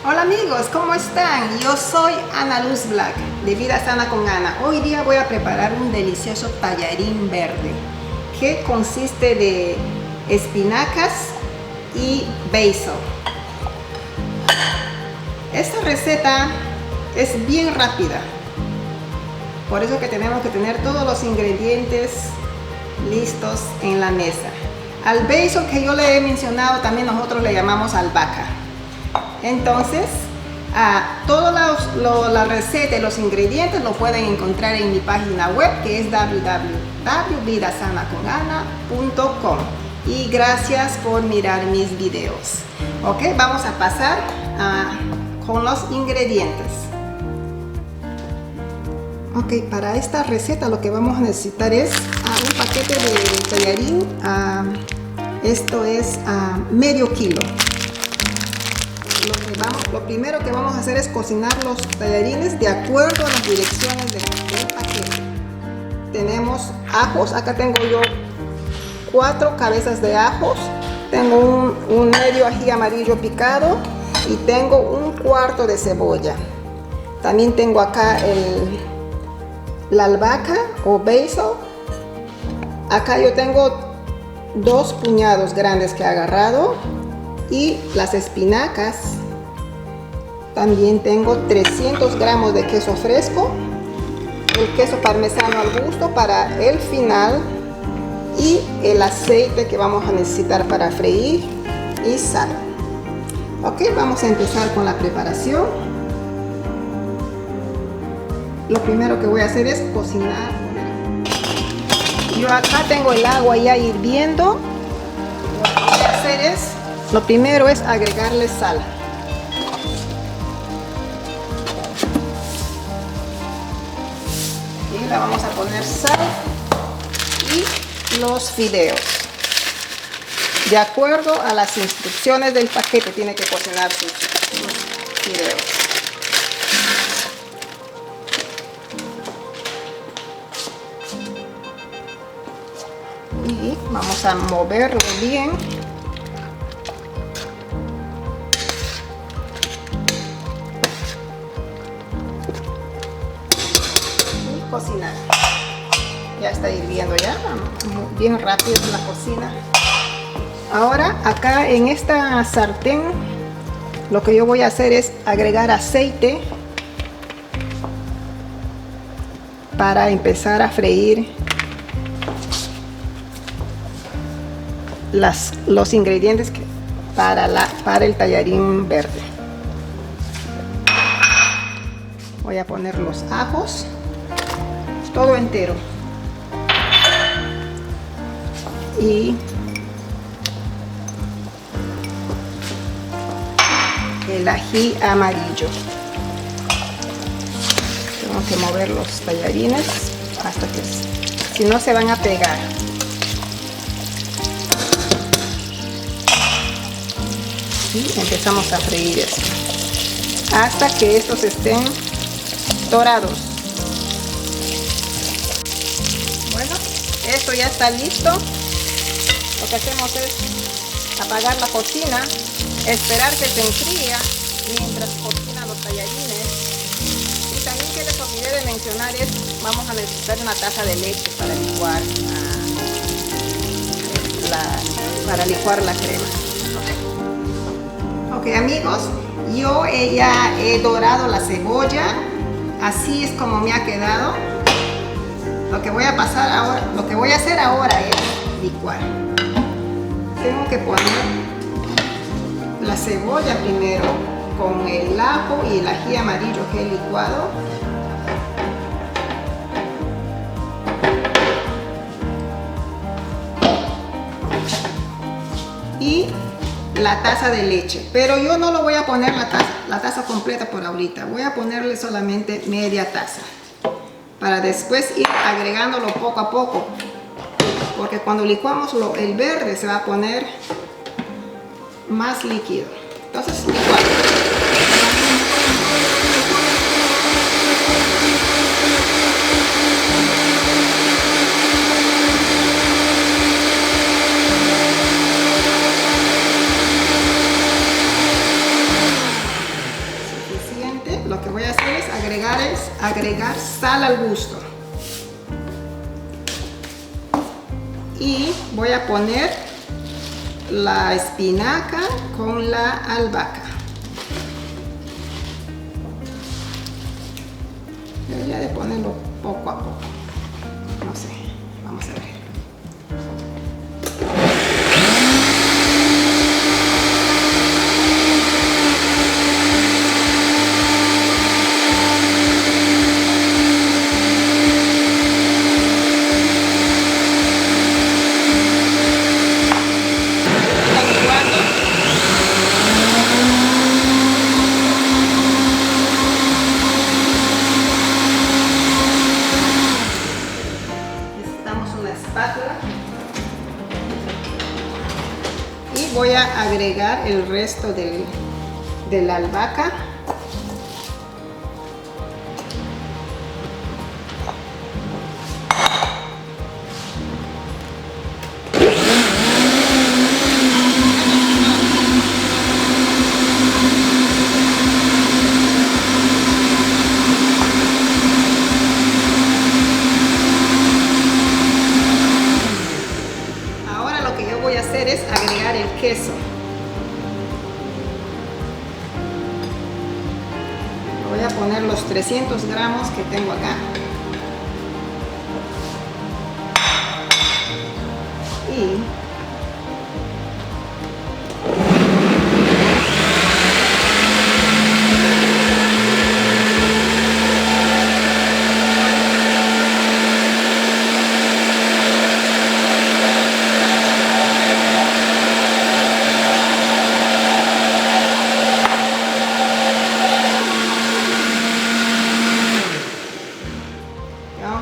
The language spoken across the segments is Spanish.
Hola amigos, ¿cómo están? Yo soy Ana Luz Black de Vida Sana con Ana. Hoy día voy a preparar un delicioso tallarín verde que consiste de espinacas y basil. Esta receta es bien rápida, por eso que tenemos que tener todos los ingredientes listos en la mesa. Al basil que yo le he mencionado también nosotros le llamamos albahaca. Entonces, toda la receta y los ingredientes lo pueden encontrar en mi página web, que es www.vidasanaconana.com. Y gracias por mirar mis videos. Ok, vamos a pasar con los ingredientes. Ok, para esta receta lo que vamos a necesitar es un paquete de tallarín. Esto es medio kilo. Lo primero que vamos a hacer es cocinar los tallarines de acuerdo a las direcciones del paquete. Tenemos ajos, acá tengo yo 4 cabezas de ajos, tengo un medio ají amarillo picado y tengo un cuarto de cebolla. También tengo acá la albahaca o basil. Acá yo tengo 2 puñados grandes que he agarrado. Y las espinacas, también tengo 300 gramos de queso fresco, el queso parmesano al gusto para el final y el aceite que vamos a necesitar para freír y sal. Ok, vamos a empezar con la preparación. Lo primero que voy a hacer es cocinar. Yo acá tengo el agua ya hirviendo. Lo que voy a hacer es lo primero es agregarle sal. Y le vamos a poner sal y los fideos. De acuerdo a las instrucciones del paquete tiene que cocinar sus fideos. Y vamos a moverlo bien. Cocinar. Ya está hirviendo ya, bien rápido la cocina. Ahora acá en esta sartén lo que yo voy a hacer es agregar aceite para empezar a freír los ingredientes para el tallarín verde. Voy a poner los ajos todo entero y el ají amarillo. Tengo que mover los tallarines hasta que si no se van a pegar. Y empezamos a freír esto hasta que estos estén dorados. Bueno, esto ya está listo. Lo que hacemos es apagar la cocina, esperar que se enfríe mientras cocina los tallarines. Y también que les olvidé de mencionar es, vamos a necesitar una taza de leche para licuar la crema. Ok amigos, yo ya he dorado la cebolla, así es como me ha quedado. Lo que voy a hacer ahora es licuar. Tengo que poner la cebolla primero con el ajo y el ají amarillo que he licuado. Y la taza de leche, pero yo no lo voy a poner la taza completa por ahorita. Voy a ponerle solamente media taza, para después ir agregándolo poco a poco, porque cuando licuamos el verde se va a poner más líquido. Entonces licuamos. sal al gusto. Y voy a poner la espinaca con la albahaca. Debería de ponerlo poco a poco. No sé, vamos a ver. Espátula y voy a agregar el resto de la albahaca. Es agregar el queso. Voy a poner los 300 gramos que tengo acá. Y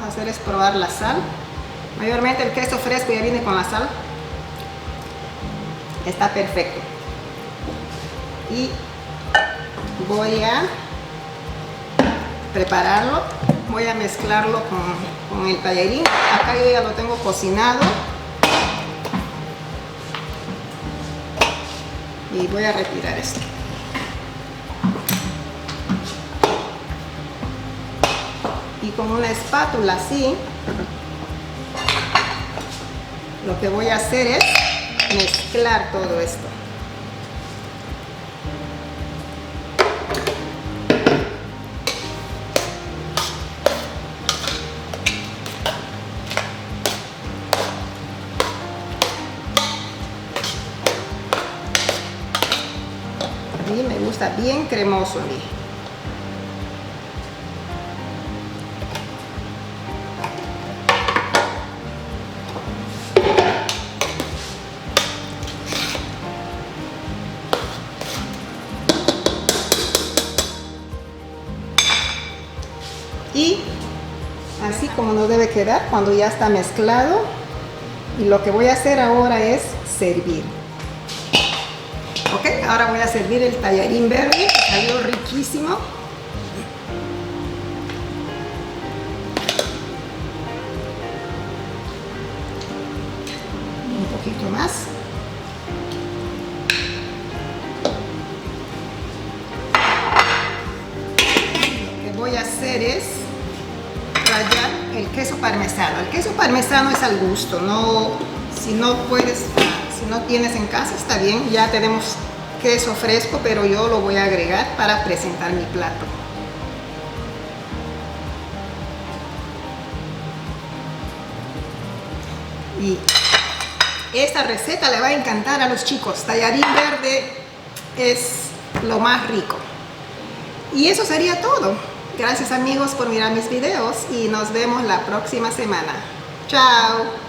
hacer es probar la sal. Mayormente el queso fresco ya viene con la sal. Está perfecto. Y voy a prepararlo. Voy a mezclarlo con el tallarín. Acá yo ya lo tengo cocinado. Y voy a retirar esto. Y con una espátula así, lo que voy a hacer es mezclar todo esto. Y me gusta bien cremoso a mí. Y así como nos debe quedar cuando ya está mezclado. Y lo que voy a hacer ahora es servir. Ok, ahora voy a servir el tallarín verde, que salió riquísimo. Un poquito más. Lo que voy a hacer es rallar el queso parmesano. El queso parmesano es al gusto, no, si no tienes en casa está bien, ya tenemos queso fresco, pero yo lo voy a agregar para presentar mi plato. Y esta receta le va a encantar a los chicos. Tallarín verde es lo más rico. Y eso sería todo. Gracias amigos por mirar mis videos y nos vemos la próxima semana. Chao.